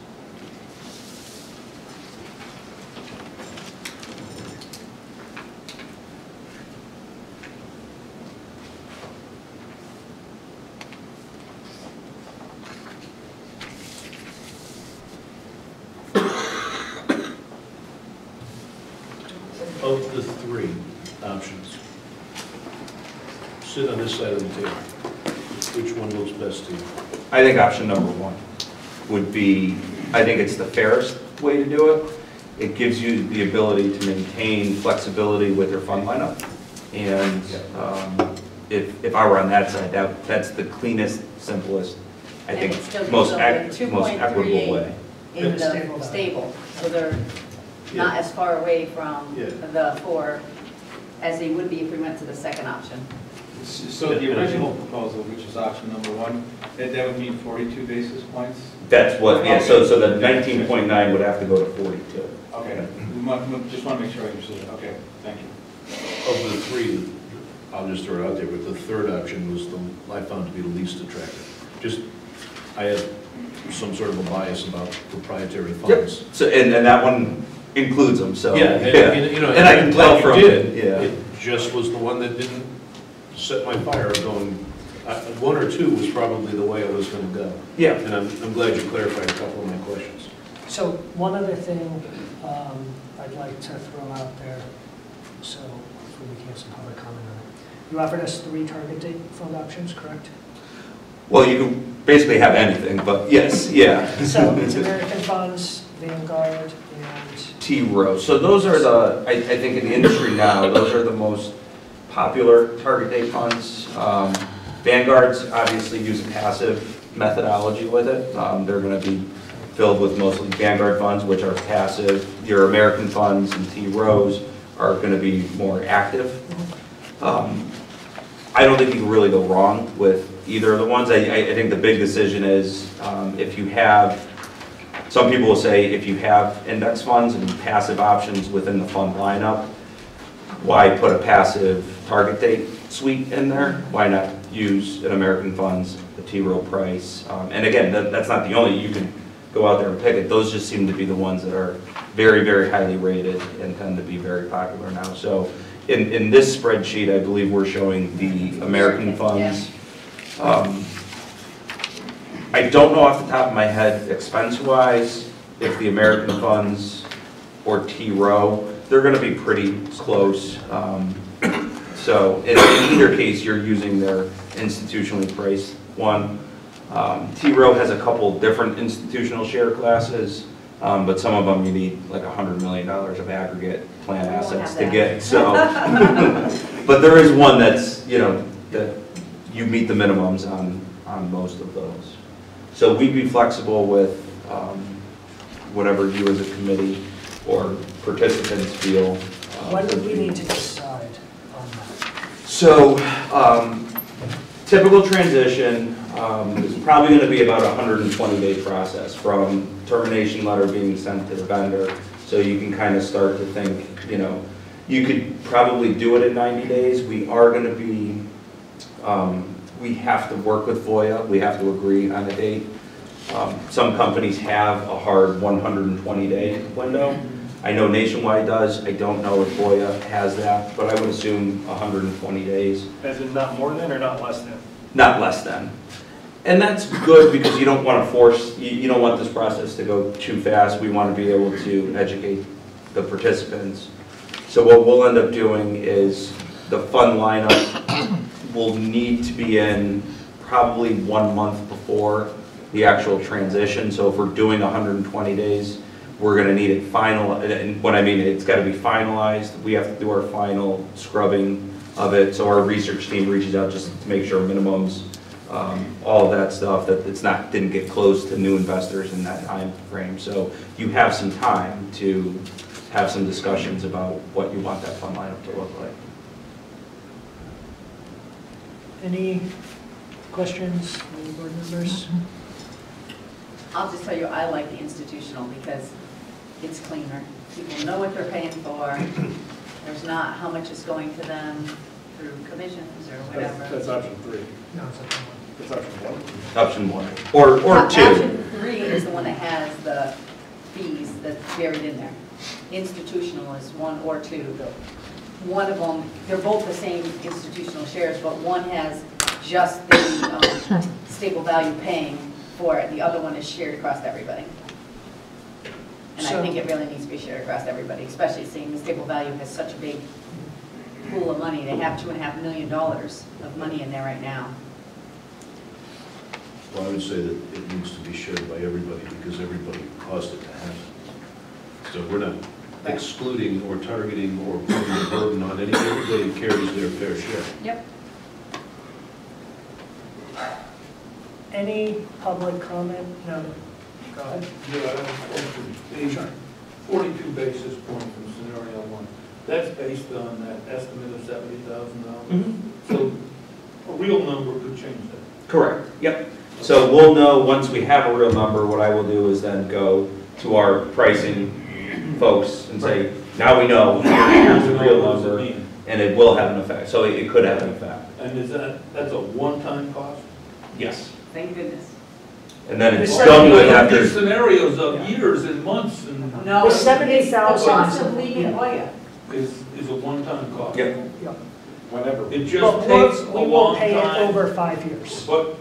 Of the 3 options, sit on this side of the table. Which one looks best to you? I think option number 1 would be, I think it's the fairest way to do it. It gives you the ability to maintain flexibility with your fund lineup. And if I were on that side, that's the cleanest, simplest, I And think, it still gives most them most the equitable 2.38 way. in Stable. the stable, so they're not as far away from Yeah. the 4 as they would be if we went to the second option. So the original proposal, which is option number one, that would mean 42 basis points? That's what, yeah, so the 19.9 would have to go to 42. Okay, just want to make sure I understood it. Okay, thank you. Of the three, I'll just throw it out there, but the third option was the, I found to be the least attractive. Just, I had some sort of a bias about proprietary funds. So, and that one includes them, so. Yeah, and, you know, And I can tell like you from, did, yeah. it just was the one that didn't set my fire going, one or two was probably the way I was gonna go. Yeah. And I'm glad you clarified a couple of my questions. So one other thing I'd like to throw out there, so hopefully we can get some public comment on it. You offered us 3 target date fund options, correct? Well, you can basically have anything, but yes, yeah. So it's American Funds, Vanguard, and T Rowe. So those are the, I think in the industry now, those are the most popular target date funds. Vanguard's obviously use a passive methodology with it. They're going to be filled with mostly Vanguard funds, which are passive. Your American funds and T Rowe's are going to be more active. I don't think you can really go wrong with either of the ones. I think the big decision is if you have, some people will say if you have index funds and passive options within the fund lineup, why put a passive target date suite in there? Why not use an American Funds, the T. Rowe Price? And again, that's not the only, you can go out there and pick it. Those just seem to be the ones that are very, very highly rated and tend to be very popular now. So in this spreadsheet, I believe we're showing the American Funds. I don't know off the top of my head, expense-wise, if the American Funds or T. Rowe, they're going to be pretty close. So in either case, you're using their institutionally priced one. T. Rowe has a couple different institutional share classes, but some of them you need like $100 million of aggregate plan assets to get. So, but there is one that's, you know, that you meet the minimums on most of those. So we'd be flexible with whatever you as a committee or participants feel. when would we need to decide on that? So typical transition is probably going to be about a 120-day process from termination letter being sent to the vendor. So you can kind of start to think, you know, you could probably do it in 90 days. We are going to be, we have to work with Voya. We have to agree on a date. Some companies have a hard 120-day window. I know Nationwide does. I don't know if Voya has that, but I would assume 120 days. As in not more than or not less than? Not less than. And that's good because you don't want to force, you don't want this process to go too fast. We want to be able to educate the participants. So what we'll end up doing is the fund lineup will need to be in probably 1 month before the actual transition. So if we're doing 120 days, we're going to need it final, and what I mean, it's got to be finalized. We have to do our final scrubbing of it. So our research team reaches out just to make sure minimums, all of that stuff, that it's not, didn't get closed to new investors in that time frame. So you have some time to have some discussions about what you want that fund lineup to look like. Any questions from the board members? I'll just tell you, I like the institutional because it's cleaner. People know what they're paying for. There's not how much is going to them through commissions or whatever. That's option 3. No, it's okay. That's option 1. Option 1, or 2. Option 3 is the one that has the fees that's buried in there. Institutional is 1 or 2. One of them, they're both the same institutional shares, but one has just the stable value paying for it. The other one is shared across everybody. And I think it really needs to be shared across everybody, especially seeing the stable value has such a big pool of money. They have $2.5 million of money in there right now. Well, I would say that it needs to be shared by everybody because everybody caused it to happen. So we're not excluding or targeting or putting a burden on anybody. Everybody carries their fair share. Yep. Any public comment? No. Go ahead. Yeah, I have a question. The 42 basis points from scenario 1, that's based on that estimate of $70,000. So a real number could change that. Correct, yep. So we'll know, once we have a real number, what I will do is then go to our pricing folks and say, now we know, here's the real What does it number, mean? and it will have an effect. So it could have an effect. And that's a one-time cost? Yes. Thank goodness. And then it's The done with There's after. scenarios of years and months and No, The it's 70,000 the cost is- of leaving yeah. Hoya. is a one-time cost. Yep. Yeah. Whatever. It But just takes a we will long pay it time. over 5 years. But,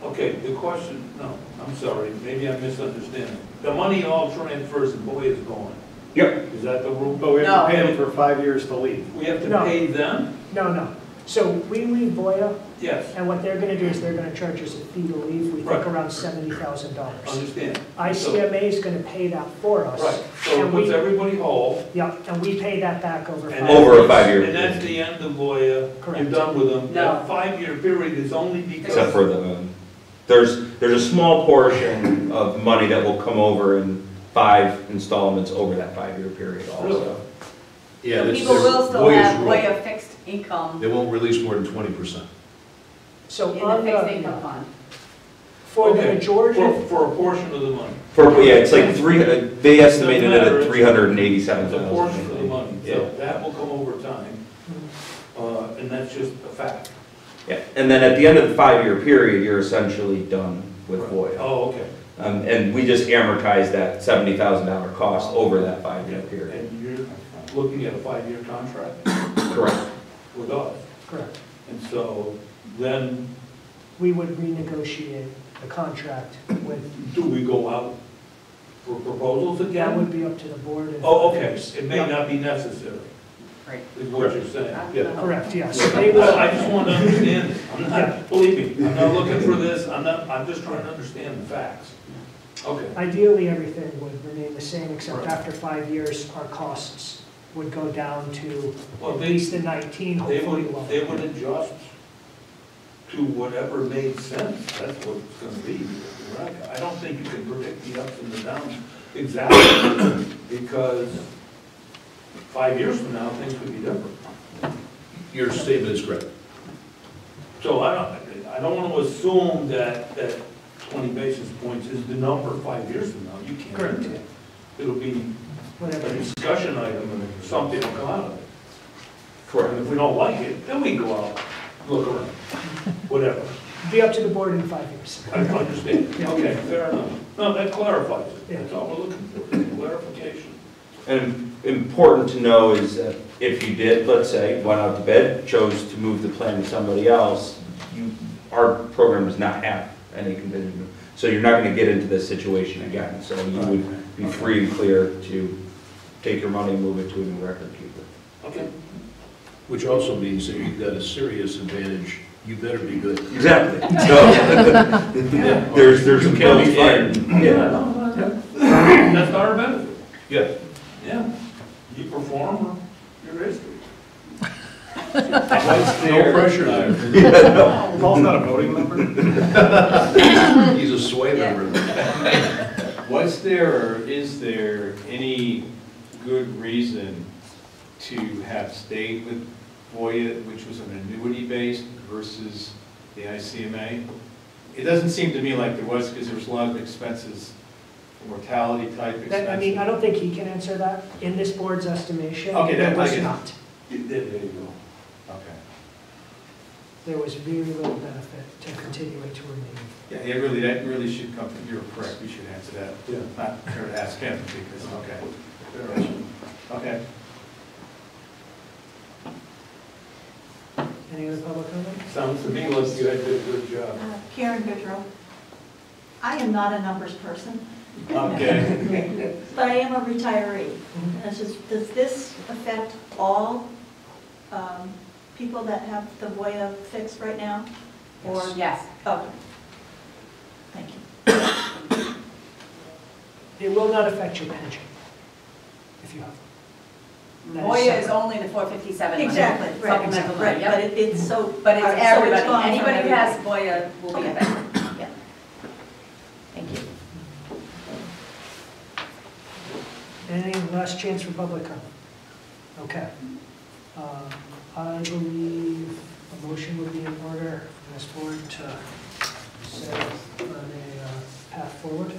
okay, the question, no, I'm sorry, maybe I'm misunderstanding. The money all transfers and boy is going. Yep. Is that the rule? But we have to No. pay them for 5 years to leave. We have to No. pay them? No. So we leave Voya, Yes, and what they're gonna do is they're gonna charge us a fee to leave, we think Right. around $70,000. understand. ICMA is gonna pay that for us. Right, so it And puts we- everybody whole. Yeah, and we pay that back over and 5 that's- Over a 5-year And that's the end of Voya, you're Correct. done with them. No. That 5-year period is only Except because, for the, there's a small portion of money that will come over in 5 installments over that 5-year period Really? also. Yeah, So that's people will still Voya's have rule. Hoya fixed income They won't release more than 20%. So in on the fixed the, income fund. for the Okay, majority, for a portion of the money. Yeah, it's like they estimated it Doesn't matter, at it's- 387,000. It's a portion of the money, Yeah. so that will come over time, and that's just a fact. Yeah, and then at the end of the 5-year period, you're essentially done with Voya. Oh, okay. And we just amortize that $70,000 cost over that 5-year period. And you're looking at a 5-year contract Correct. with us, correct, and so then we would renegotiate the contract with, do we go out for proposals that again? would be up to the board. in Oh, 5 okay, years. it may Yeah, not be necessary, Right. is what you're saying. Yeah. Correct, yes. They will, I just want to understand, I'm Yeah. not, believe me, I'm not looking for this, I'm just trying to understand the facts. Okay, ideally, everything would remain the same, except Right. after 5 years, our costs would go down to well, at they, least the 19, they hopefully would, lower. they would adjust to whatever made sense, that's what it's gonna be. I don't think you can predict the ups and the downs exactly, because 5 years from now, things could be different. Your statement is correct. So I don't want to assume that 20 basis points is the number 5 years from now, you can't. Correct. It'll be Whatever a it is. discussion item and something will come out of it. Correct. And if we don't like it, then we go out, look around, whatever. Be up to the board in 5 years. I understand. Yeah. Okay, fair enough. No, that clarifies it. Yeah. That's all we're looking for, clarification. And important to know is that if you did, let's say, went out to bid, chose to move the plan to somebody else, our program does not have any contingent. So you're not going to get into this situation again. So you would be free and clear to take your money and move it to a new record keeper. Okay. Which also means that you've got a serious advantage. You better be good. Exactly. So, there's You can't be fired. Yeah. That's our benefit. Yeah. Yeah. You perform or you're history. No pressure there. Paul's not a voting member? He's a sway member. Was there or is there any good reason to have stayed with Voya, which was an annuity-based versus the ICMA? It doesn't seem to me like there was, because there was a lot of expenses, mortality type expenses. That, I mean, I don't think he can answer that. In this board's estimation, Okay, there then I was get it. not. There you go. Okay. There was very little benefit to continuing to remain. Yeah, that really should come, you're correct, we should answer that. Yeah. Not fair to ask him, because, Fair enough. okay. Any other public comment? Sounds to me like you had did a good job. Karen Goodrow. I am not a numbers person, Okay. but I am a retiree. Does this affect all people that have the Voya fixed right now? Or, Yes. okay. Thank you. It will not affect your pension, if you have. That is Voya is separate. only the 457 money, Exactly, right, supplemental money, right, yep. but it's so. But it's so everybody, gone from anybody who has everybody. Voya will be Okay. affected. Yeah. Thank you. Any last chance for public comment? Okay. I believe, a motion would be in order for this board to set on a path forward.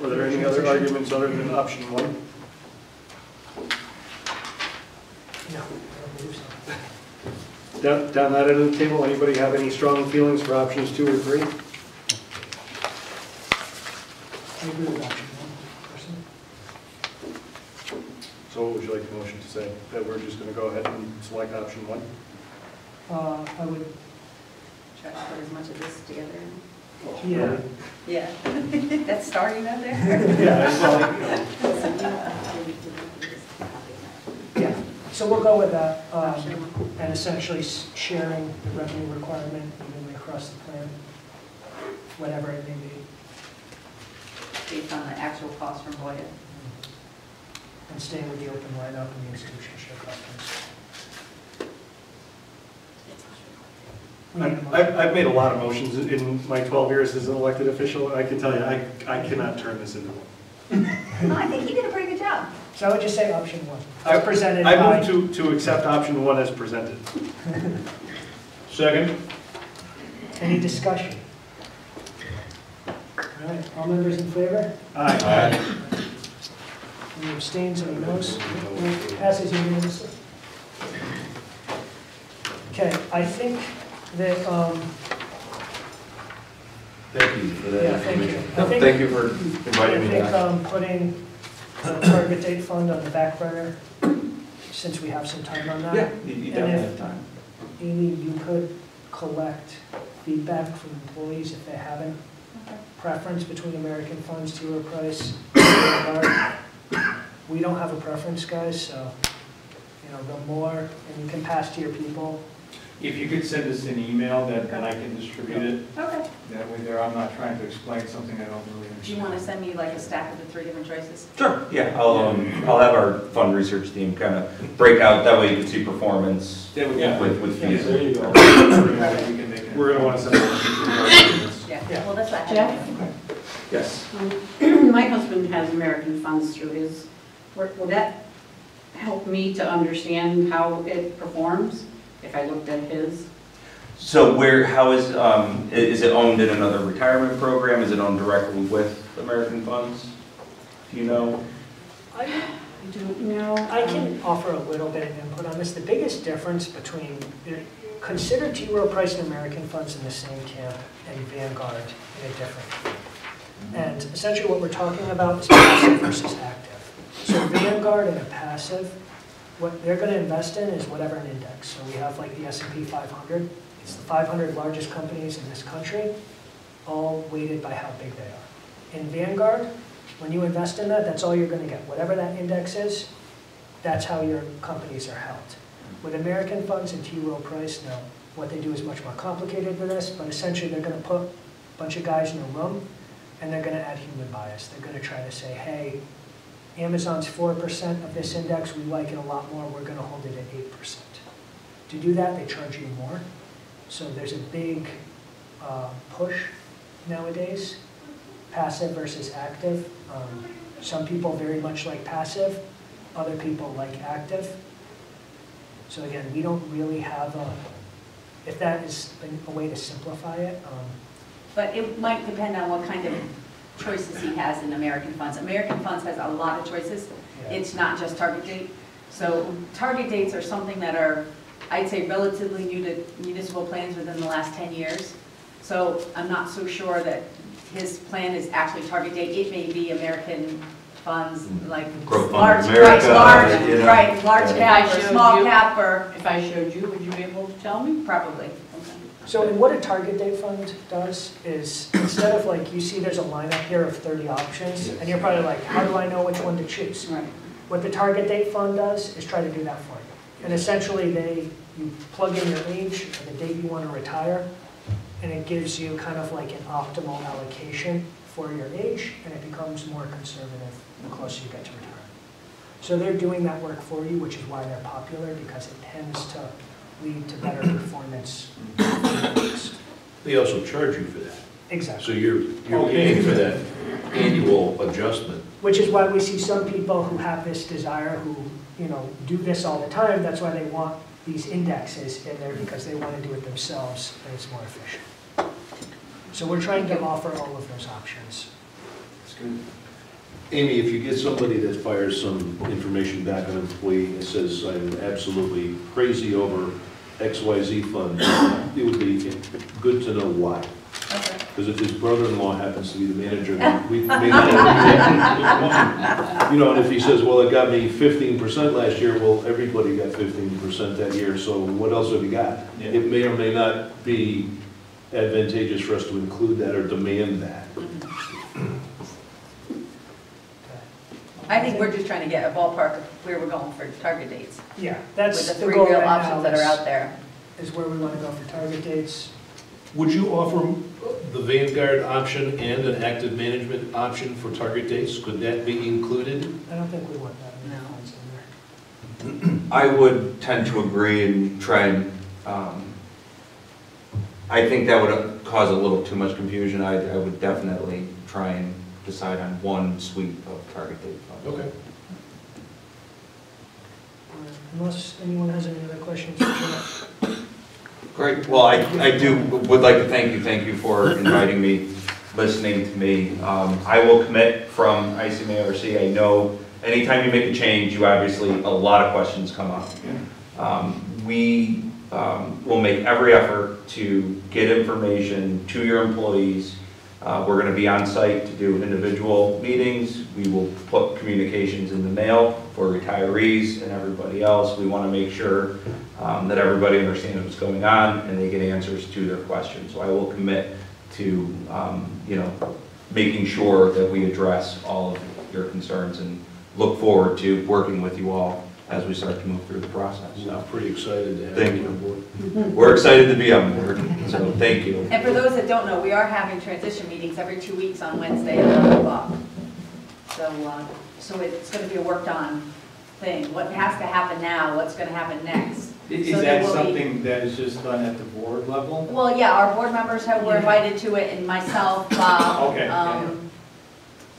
Were there any other arguments other than option one? No, I don't believe so. Down that end of the table, anybody have any strong feelings for options 2 or 3? I agree with option one, personally. So what would you like the motion to say? That we're just going to go ahead and select option 1? I would, Try to put as much of this together. yeah, Yeah, that's starting out there. Yeah, well, yeah. So we'll go with that, and essentially sharing the revenue requirement evenly across the plan, whatever it may be, Based on the actual cost from Voya. and staying with the open lineup and the institutional share preference. I've made a lot of motions in my 12 years as an elected official. I can tell you, I cannot turn this into one. No, I think he did a pretty good job. So I would just say option one, as presented I by. move to accept option 1 as presented. Second? Any discussion? All right, all members in favor? Aye. Any abstains, any noes? Passes unanimously. Okay, I think that, Thank you for that yeah, thank you. information. I think- Thank you for I inviting me think back. putting the target date fund on the back burner, since we have some time on that. You definitely have time. Amy, you could collect feedback from employees if they have a preference between American Funds, T. Rowe Price, Vanguard. We don't have a preference, guys, so, the more, and you can pass to your people. If you could send us an email, then I can distribute it. Okay. That way there, I'm not trying to explain something I don't really Do you want to send me like a stack of the 3 different choices? Sure, yeah, I'll have our fund research team kind of break out, that way you can see performance Yeah. with fees. There you go. We're going to want to send it. Yeah, well, that's what I Jeff? Yes. My husband has American Funds through his, will that help me to understand how it performs if I looked at his? So how is it owned in another retirement program? Is it owned directly with American Funds? Do you know? I Don't know. I can offer a little bit of input on this. The biggest difference between, consider T. Rowe Price and American Funds in the same camp and Vanguard in a different camp. And essentially what we're talking about is passive versus active. So Vanguard and a passive, what they're going to invest in is whatever an index. So we have like the S&P 500. It's the 500 largest companies in this country, all weighted by how big they are. In Vanguard, when you invest in that, that's all you're going to get. Whatever that index is, that's how your companies are held. With American Funds and T. Rowe Price, now, what they do is much more complicated than this, but essentially they're going to put a bunch of guys in a room, and they're going to add human bias. They're going to try to say, hey, Amazon's 4% of this index, we like it a lot more, we're going to hold it at 8%. To do that, they charge you more. So there's a big push nowadays, passive versus active. Some people very much like passive, other people like active. So again, we don't really have if that is a way to simplify it. But it might depend on what kind of choices he has in American Funds. American Funds has a lot of choices. Yeah. It's not just target date. So target dates are something that are, I'd say, relatively new to municipal plans within the last 10 years. So I'm not so sure that his plan is actually target date. It may be American Funds, like Growth Fund large, of America, you know. large Yeah. cap or small cap or If I showed you, would you be able to tell me? probably. So and what a target date fund does is, instead of like, you see there's a lineup here of 30 options, and you're probably like, how do I know which one to choose? Right. What the target date fund does is try to do that for you. And essentially you plug in your age and the date you want to retire, and it gives you kind of like an optimal allocation for your age, and it becomes more conservative the closer you get to retirement. So they're doing that work for you, which is why they're popular, because it tends to lead to better performance. They also charge you for that. Exactly. So you're paying for that annual adjustment. Which is why we see some people who have this desire, who do this all the time. That's why they want these indexes in there because they want to do it themselves and it's more efficient. So we're trying to offer all of those options. That's good. Amy, if you get somebody that fires some information back on an employee and says, I'm absolutely crazy over XYZ fund, it would be good to know why. Okay. Because if his brother-in-law happens to be the manager, we may not know. You know, and if he says, well, it got me 15% last year, well, everybody got 15% that year, so what else have you got? Yeah. It may or may not be advantageous for us to include that or demand that. I think we're just trying to get a ballpark of where we're going for target dates. Yeah, that's With the the three goal real right options now that are out there. is where we want to go for target dates. Would you offer the Vanguard option and an active management option for target dates? Could that be included? I don't think we want that many No. funds in there. I would tend to agree and try and, I think that would cause a little too much confusion. I would definitely try and decide on one suite of target date funds. Okay. Unless anyone has any other questions for Jeff. Great. Well, I would like to thank you for inviting me, listening to me. I will commit from ICMARC. I know anytime you make a change, you obviously, a lot of questions come up. We will make every effort to get information to your employees. We're going to be on site to do individual meetings. We will put communications in the mail for retirees and everybody else. We want to make sure that everybody understands what's going on and they get answers to their questions. So I will commit to, making sure that we address all of your concerns and look forward to working with you all as we start to move through the process. I'm pretty excited to have Thank you you. on board. We're excited to be on board, so thank you. And for those that don't know, we are having transition meetings every 2 weeks on Wednesday at 11 o'clock. So it's going to be a worked-on thing. What has to happen now, what's going to happen next. Is So there that will be- something that is just done at the board level? Well, yeah, our board members were invited to it, and myself, Bob. Okay, right?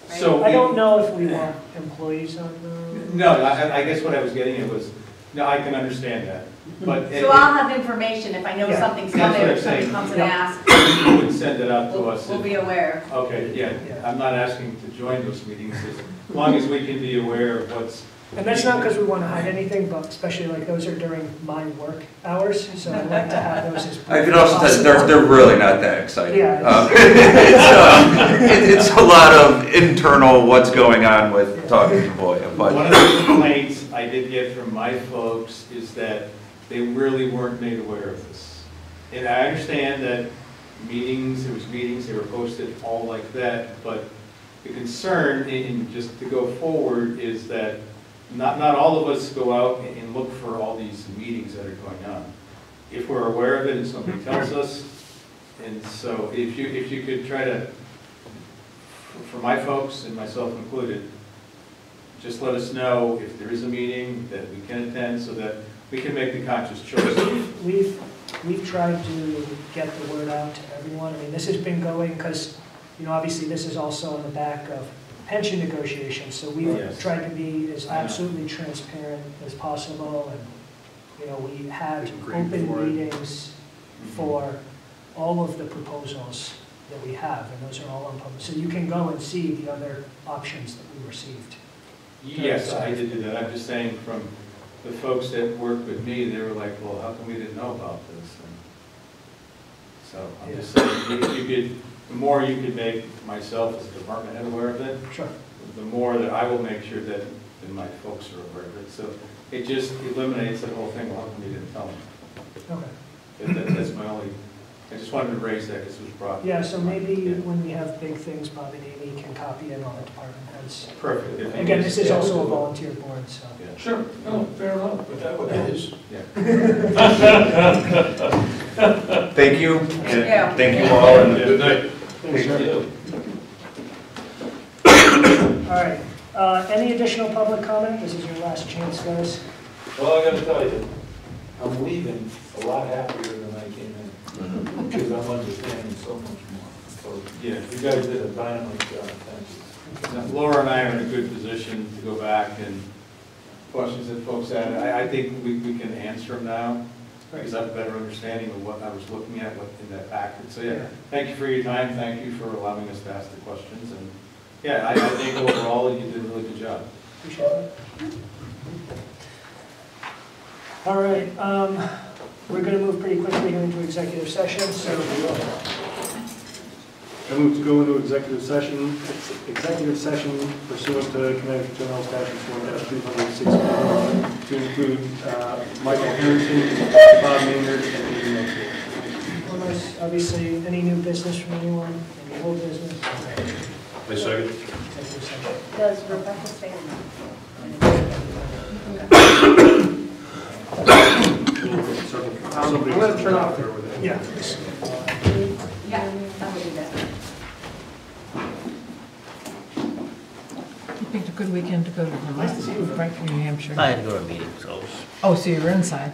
So I don't know if we want employees on the. No, I guess what I was getting at was, no, I can understand that, but. So I'll have information if I know Yeah. something's That's coming, what or I'm somebody saying. comes and Yeah. asks, You would send it out to us. we'll be aware. Okay, yeah, Yeah. I'm not asking to join those meetings, as long as we can be aware of what's. And that's not because we want to hide anything, but especially like those are during my work hours, so I like to have those as. I could also tell you, possible. they're really not that exciting. Yeah. It's a lot of internal what's going on with talking to Voya, One but of the complaints I did get from my folks is that they really weren't made aware of this. And I understand that meetings, they were posted all like that, but the concern, in just to go forward, is that not all of us go out and look for all these meetings that are going on. If we're aware of it and somebody tells us, and so if you could try to, for my folks and myself included, just let us know if there is a meeting that we can attend so that we can make the conscious choice. We've tried to get the word out to everyone. I mean, this has been going because, obviously this is also on the back of pension negotiations, so we've Yes. tried to be as I know. absolutely transparent as possible, and, we had Agreed open for it. meetings for all of the proposals that we have, and those are all unpublished. So you can go and see the other options that we received. Yes, I did do that. I'm just saying from the folks that work with me, they were like, well, how come we didn't know about this? And so I'm just saying, if you could, the more you could make myself as a department head aware of it, Sure. the more that I will make sure that my folks are aware of it. So it just eliminates the whole thing, well, how come you didn't tell me? Okay. That's my only, I just wanted to raise that because it was brought. Yeah, so maybe Yeah. when we have big things, Bob and Amy can copy in all the department heads. Perfect. If you Again, just- this is also a volunteer board, so. Yeah. Sure, no, fair enough, but that would It help. is. thank you. Yeah. Thank you all. And Good night. Thank you. All right, any additional public comment? This is your last chance, guys. Well, I gotta tell you, I'm leaving a lot happier than I came in, because I'm understanding so much more. So, yeah, you guys did a dynamite job, thank you. Now, Laura and I are in a good position to go back and questions that folks had. I think we can answer them now, Great. because I have a better understanding of what I was looking at, what in that packet. So yeah, thank you for your time, thank you for allowing us to ask the questions, and yeah, I think overall you did a really good job. Appreciate it. All right, we're going to move pretty quickly here into executive session, so I move to go into executive session pursuant to Connecticut General Statute 4-261 to include Michael Harrington, Bob Maynard, and Amy O'Toole. unless, obviously, any new business from anyone, any old business? My second. Executive session. Does Rebecca stay? I'm going to turn off there with it. Yeah. Yeah, I would do that. You picked a good weekend to go to the Nice to see you. Frankfurt, New Hampshire. I had to go to a meeting, so. Oh, so you're inside?